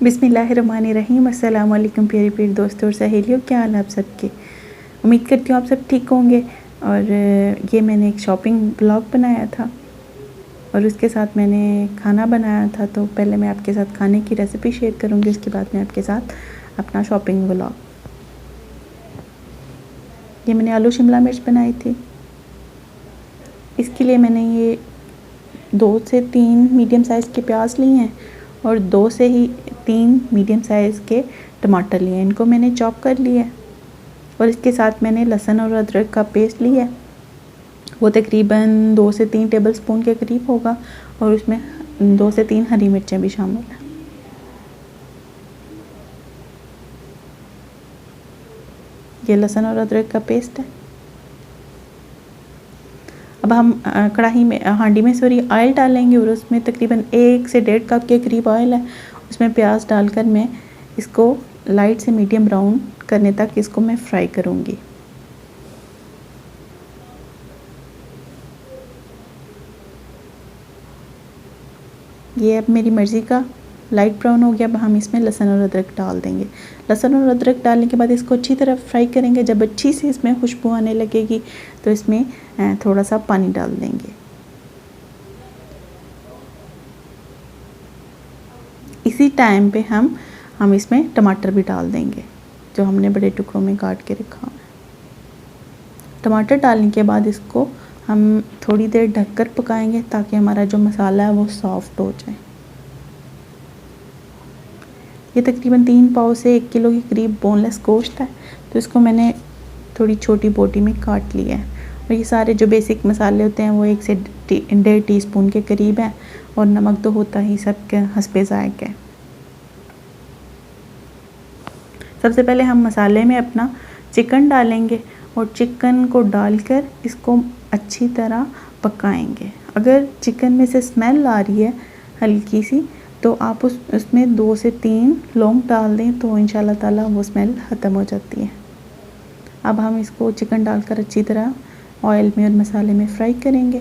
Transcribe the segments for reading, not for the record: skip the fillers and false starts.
बिस्मिल्लाहिर्रहमानिर्रहीम। अस्सलाम वालेकुम प्यारे प्यारे दोस्तों और सहेलियों, क्या हाल आप सबके। उम्मीद करती हूँ आप सब ठीक होंगे। और ये मैंने एक शॉपिंग ब्लॉग बनाया था और उसके साथ मैंने खाना बनाया था। तो पहले मैं आपके साथ खाने की रेसिपी शेयर करूँगी, उसके बाद मैं आपके साथ अपना शॉपिंग ब्लॉग। ये मैंने आलू शिमला मिर्च बनाई थी। इसके लिए मैंने ये 2 से 3 मीडियम साइज़ के प्याज लिए हैं और 2 से ही 3 मीडियम साइज़ के टमाटर लिए हैं। इनको मैंने चॉप कर लिया है और इसके साथ मैंने लहसुन और अदरक का पेस्ट लिया है। वो तकरीबन 2 से 3 टेबलस्पून के करीब होगा और उसमें 2 से 3 हरी मिर्चें भी शामिल हैं। ये लहसुन और अदरक का पेस्ट है। अब हम कढ़ाई में हांडी में ऑयल डालेंगे और उसमें तकरीबन 1 से 1.5 कप के करीब ऑयल है। उसमें प्याज डालकर मैं इसको लाइट से मीडियम ब्राउन करने तक इसको मैं फ्राई करूँगी। ये अब मेरी मर्ज़ी का लाइट ब्राउन हो गया। अब हम इसमें लहसुन और अदरक डाल देंगे। लहसुन और अदरक डालने के बाद इसको अच्छी तरह फ्राई करेंगे। जब अच्छी से इसमें खुशबू आने लगेगी तो इसमें थोड़ा सा पानी डाल देंगे। इसी टाइम पे हम इसमें टमाटर भी डाल देंगे जो हमने बड़े टुकड़ों में काट के रखा है। टमाटर डालने के बाद इसको हम थोड़ी देर ढककर पकाएंगे ताकि हमारा जो मसाला है वो सॉफ्ट हो जाए। ये तकरीबन 3 पाव से 1 किलो के करीब बोनलेस गोश्त है, तो इसको मैंने थोड़ी छोटी बोटी में काट लिया है। और ये सारे जो बेसिक मसाले होते हैं वो 1 से 1.5 टीस्पून के करीब है और नमक तो होता ही सबके हस्बे ज़ायक़ा है। सबसे पहले हम मसाले में अपना चिकन डालेंगे और चिकन को डालकर इसको अच्छी तरह पकाएंगे। अगर चिकन में से स्मेल आ रही है हल्की सी तो आप उसमें 2 से 3 लौंग डाल दें तो इंशाल्लाह ताला वो स्मेल ख़त्म हो जाती है। अब हम इसको चिकन डालकर अच्छी तरह ऑयल में और मसाले में फ्राई करेंगे।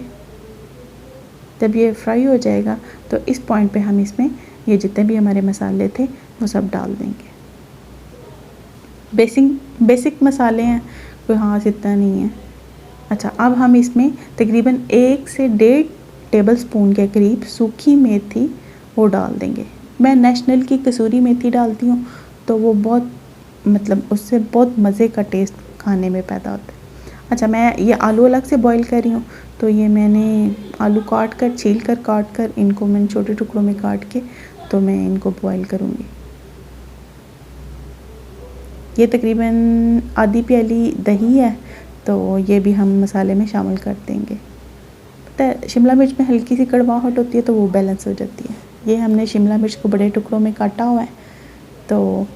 जब ये फ्राई हो जाएगा तो इस पॉइंट पे हम इसमें ये जितने भी हमारे मसाले थे वो सब डाल देंगे। बेसिक मसाले हैं, कोई ख़ास इतना नहीं है। अच्छा, अब हम इसमें तकरीबन 1 से 1.5 टेबलस्पून के करीब सूखी मेथी वो डाल देंगे। मैं नेशनल की कसूरी मेथी डालती हूँ तो वो बहुत उससे बहुत मज़े का टेस्ट खाने में पैदा होता है। अच्छा, मैं ये आलू अलग से बॉईल कर रही हूँ तो ये मैंने आलू छील कर इनको मैंने छोटे टुकड़ों में काट के तो मैं इनको बॉईल करूँगी। ये तकरीबन आधी प्याली दही है तो ये भी हम मसाले में शामिल कर देंगे। पता है शिमला मिर्च में हल्की सी कड़वाहट होती है तो वो बैलेंस हो जाती है। ये हमने शिमला मिर्च को बड़े टुकड़ों में काटा हुआ है। तो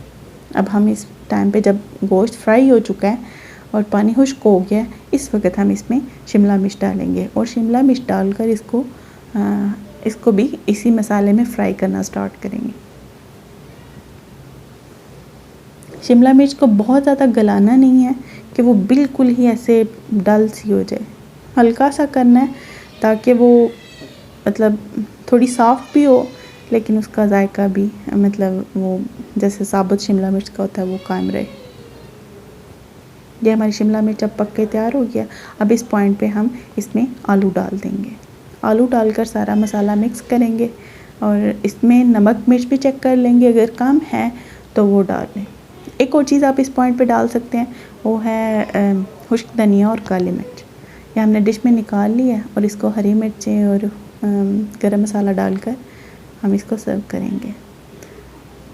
अब हम इस टाइम पे जब गोश्त फ्राई हो चुका है और पानी खुश्क हो गया है, इस वक्त हम इसमें शिमला मिर्च डालेंगे और शिमला मिर्च डालकर इसको भी इसी मसाले में फ्राई करना स्टार्ट करेंगे। शिमला मिर्च को बहुत ज़्यादा गलाना नहीं है कि वो बिल्कुल ही ऐसे डल सी हो जाए, हल्का सा करना है ताकि वो थोड़ी सॉफ्ट भी हो लेकिन उसका जायका भी वो जैसे साबुत शिमला मिर्च का होता है वो कायम रहे। ये हमारी शिमला मिर्च अब पक के तैयार हो गया। अब इस पॉइंट पे हम इसमें आलू डाल देंगे। आलू डालकर सारा मसाला मिक्स करेंगे और इसमें नमक मिर्च भी चेक कर लेंगे, अगर कम है तो वो डाल लें। एक और चीज़ आप इस पॉइंट पे डाल सकते हैं, वो है खुश्क धनिया और काली मिर्च। ये हमने डिश में निकाल लिया है और इसको हरी मिर्चें और गरम मसाला डालकर हम इसको सर्व करेंगे।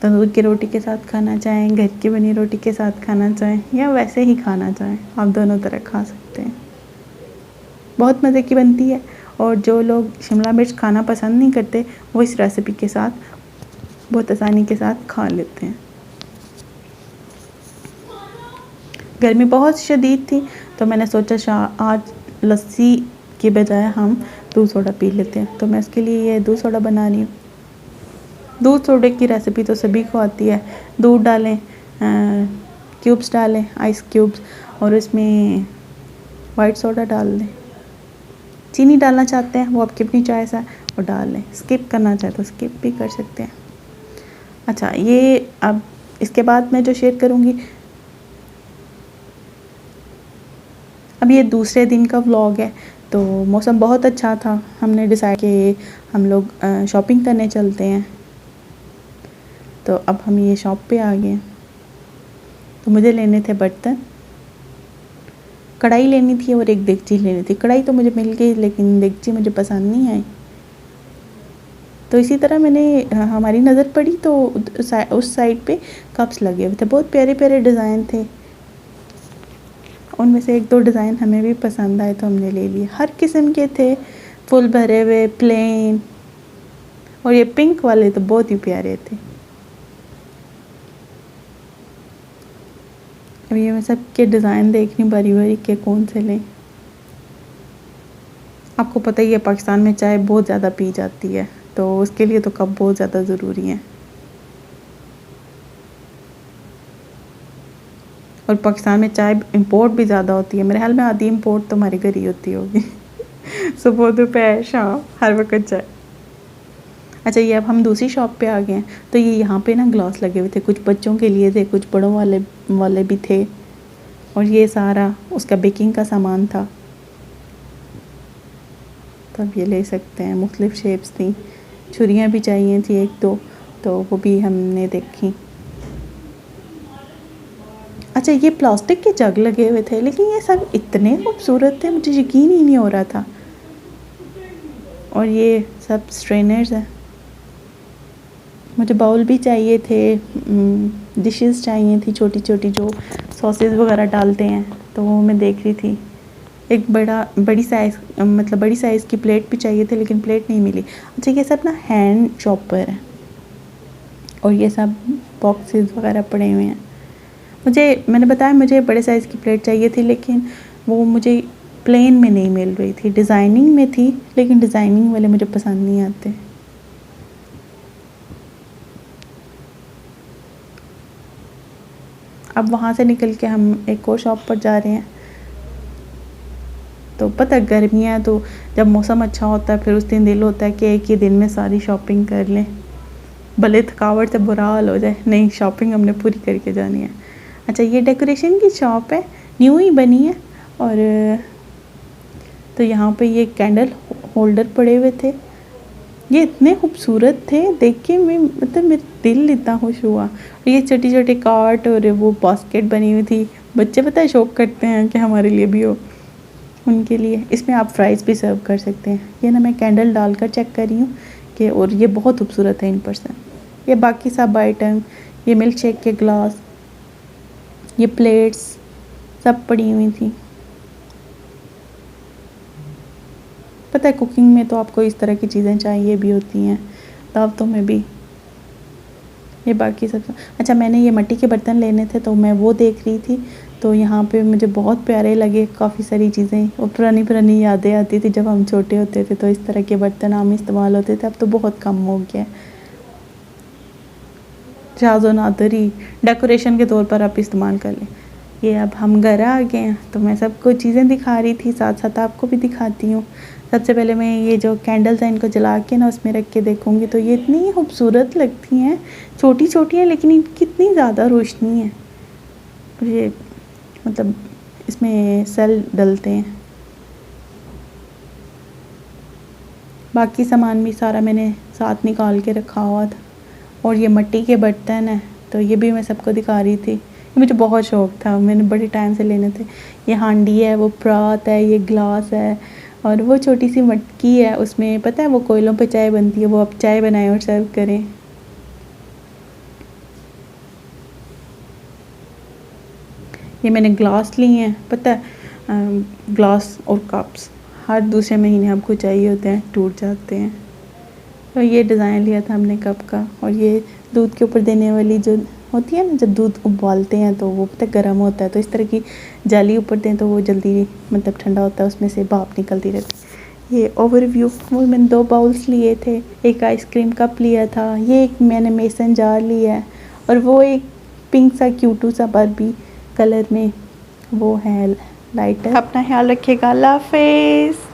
तंदूर की रोटी के साथ खाना चाहें, घर की बनी रोटी के साथ खाना चाहें या वैसे ही खाना चाहें, आप दोनों तरह खा सकते हैं। बहुत मज़े की बनती है और जो लोग शिमला मिर्च खाना पसंद नहीं करते वो इस रेसिपी के साथ बहुत आसानी के साथ खा लेते हैं। गर्मी बहुत शदीद थी तो मैंने सोचा आज लस्सी के बजाय हम दूध सोडा पी लेते हैं, तो मैं इसके लिए ये दूध सोडा बना रही हूँ। दूध सोडे की रेसिपी तो सभी को आती है। दूध डालें, क्यूब्स डालें, आइस क्यूब्स, और इसमें वाइट सोडा डाल दें। चीनी डालना चाहते हैं वो आपकी अपनी चॉइस है, वो डाल लें। स्किप करना चाहे तो स्किप भी कर सकते हैं। अच्छा, ये अब इसके बाद मैं जो शेयर करूँगी, अब ये दूसरे दिन का व्लॉग है। तो मौसम बहुत अच्छा था, हमने डिसाइड कि हम लोग शॉपिंग करने चलते हैं। तो अब हम ये शॉप पे आ गए। तो मुझे लेने थे बर्तन, कढ़ाई लेनी थी और एक देगची लेनी थी। कढ़ाई तो मुझे मिल गई लेकिन देगची मुझे पसंद नहीं आई। तो इसी तरह मैंने हमारी नज़र पड़ी तो उस साइड पे कप्स लगे हुए थे, बहुत प्यारे प्यारे डिज़ाइन थे। उनमें से एक दो डिज़ाइन हमें भी पसंद आए तो हमने ले लिए। हर किस्म के थे, फुल भरे हुए, प्लेन, और ये पिंक वाले तो बहुत ही प्यारे थे। अब ये मैं सबके डिज़ाइन देख रही हूँ बारी बारी के कौन से लें। आपको पता ही है पाकिस्तान में चाय बहुत ज़्यादा पी जाती है, तो उसके लिए तो कप बहुत ज़्यादा ज़रूरी है। और पाकिस्तान में चाय इंपोर्ट भी ज़्यादा होती है। मेरे ख्याल में आधी इंपोर्ट तो हमारे घर ही होती होगी। सुबह दोपहर शाम हर वक्त चाय। अच्छा, ये अब हम दूसरी शॉप पे आ गए हैं। तो ये यहाँ पे ना ग्लास लगे हुए थे, कुछ बच्चों के लिए थे, कुछ बड़ों वाले भी थे। और ये सारा उसका बेकिंग का सामान था। तो अब ये ले सकते हैं, मुख्तलिफ़ शेप्स थी। छुरियाँ भी चाहिए थी एक दो, तो वो भी हमने देखी। अच्छा, ये प्लास्टिक के जग लगे हुए थे, लेकिन ये सब इतने खूबसूरत थे मुझे यकीन ही नहीं हो रहा था। और ये सब स्ट्रेनर्स हैं। मुझे बाउल भी चाहिए थे, डिशेस चाहिए थी छोटी छोटी जो सॉसेस वगैरह डालते हैं, तो वो मैं देख रही थी। एक बड़ी साइज़ की प्लेट भी चाहिए थे लेकिन प्लेट नहीं मिली। अच्छा, ये सब ना हैंड चॉपर है और ये सब बॉक्सेस वगैरह पड़े हुए हैं। मैंने बताया मुझे बड़े साइज़ की प्लेट चाहिए थी, लेकिन वो मुझे प्लेन में नहीं मिल रही थी, डिज़ाइनिंग में थी, लेकिन डिज़ाइनिंग वाले मुझे पसंद नहीं आते। अब वहाँ से निकल के हम एक और शॉप पर जा रहे हैं। तो पता है गर्मियाँ हैं, तो जब मौसम अच्छा होता है फिर उस दिन दिल होता है कि एक ही दिन में सारी शॉपिंग कर लें, भले थकावट से बुरा हाल हो जाए, नहीं शॉपिंग हमने पूरी करके जानी है। अच्छा, ये डेकोरेशन की शॉप है, न्यू ही बनी है। और तो यहाँ पे ये कैंडल होल्डर पड़े हुए थे, ये इतने खूबसूरत थे, देख के मेरा दिल इतना खुश हुआ। और ये छोटी छोटी कार्ट और वो बास्केट बनी हुई थी। बच्चे पता है शौक करते हैं कि हमारे लिए भी हो, उनके लिए। इसमें आप फ्राइज़ भी सर्व कर सकते हैं। ये ना मैं कैंडल डालकर चेक कर रही हूँ कि, और ये बहुत खूबसूरत है इन पर्सन। ये बाकी सब आइटम, ये मिल्क शेक के ग्लास, ये प्लेट्स सब पड़ी हुई थी। पता है कुकिंग में तो आपको इस तरह की चीज़ें चाहिए भी होती हैं, दावतों में भी। ये बाकी सब। अच्छा, मैंने ये मिट्टी के बर्तन लेने थे तो मैं वो देख रही थी। तो यहाँ पे मुझे बहुत प्यारे लगे काफ़ी सारी चीज़ें, और पुरानी पुरानी यादें आती थी जब हम छोटे होते थे तो इस तरह के बर्तन आम इस्तेमाल होते थे। अब तो बहुत कम हो गया है। जाज़ो नादरी डेकोरेशन के तौर पर आप इस्तेमाल कर लें। ये अब हम घर आ गए हैं तो मैं सबको चीज़ें दिखा रही थी, साथ साथ आपको भी दिखाती हूँ। सबसे पहले मैं ये जो कैंडल्स हैं इनको जला के ना उसमें रख के देखूँगी, तो ये इतनी खूबसूरत लगती हैं। छोटी छोटी हैं लेकिन इनकी इतनी ज़्यादा रोशनी है। ये मतलब इसमें सेल डलते हैं। बाकी सामान भी सारा मैंने साथ निकाल के रखा हुआ था। और ये मिट्टी के बर्तन हैं तो ये भी मैं सबको दिखा रही थी। मुझे बहुत शौक़ था, मैंने बड़े टाइम से लेने थे। ये हांडी है, वो प्रात है, ये ग्लास है, और वो छोटी सी मटकी है, उसमें पता है वो कोयलों पे चाय बनती है, वो आप चाय बनाएं और सर्व करें। ये मैंने ग्लास लिए हैं, पता है ग्लास और कप्स हर दूसरे महीने आपको चाहिए होते हैं, टूट जाते हैं। तो ये डिज़ाइन लिया था हमने कप का। और ये दूध के ऊपर देने वाली जो होती है ना, जब दूध उबालते हैं तो वो पता गर्म होता है, तो इस तरह की जाली ऊपर दें तो वो जल्दी मतलब ठंडा होता है, उसमें से भाप निकलती रहती। ये ओवरव्यू, वो मैंने 2 बाउल्स लिए थे, एक आइसक्रीम कप लिया था, ये एक मैंने मेसन जार लिया है, और वो एक पिंक सा क्यूटू सा बारबी कलर में वो है लाइटर। अपना ख्याल रखिएगा, अल्लाह हाफिज़।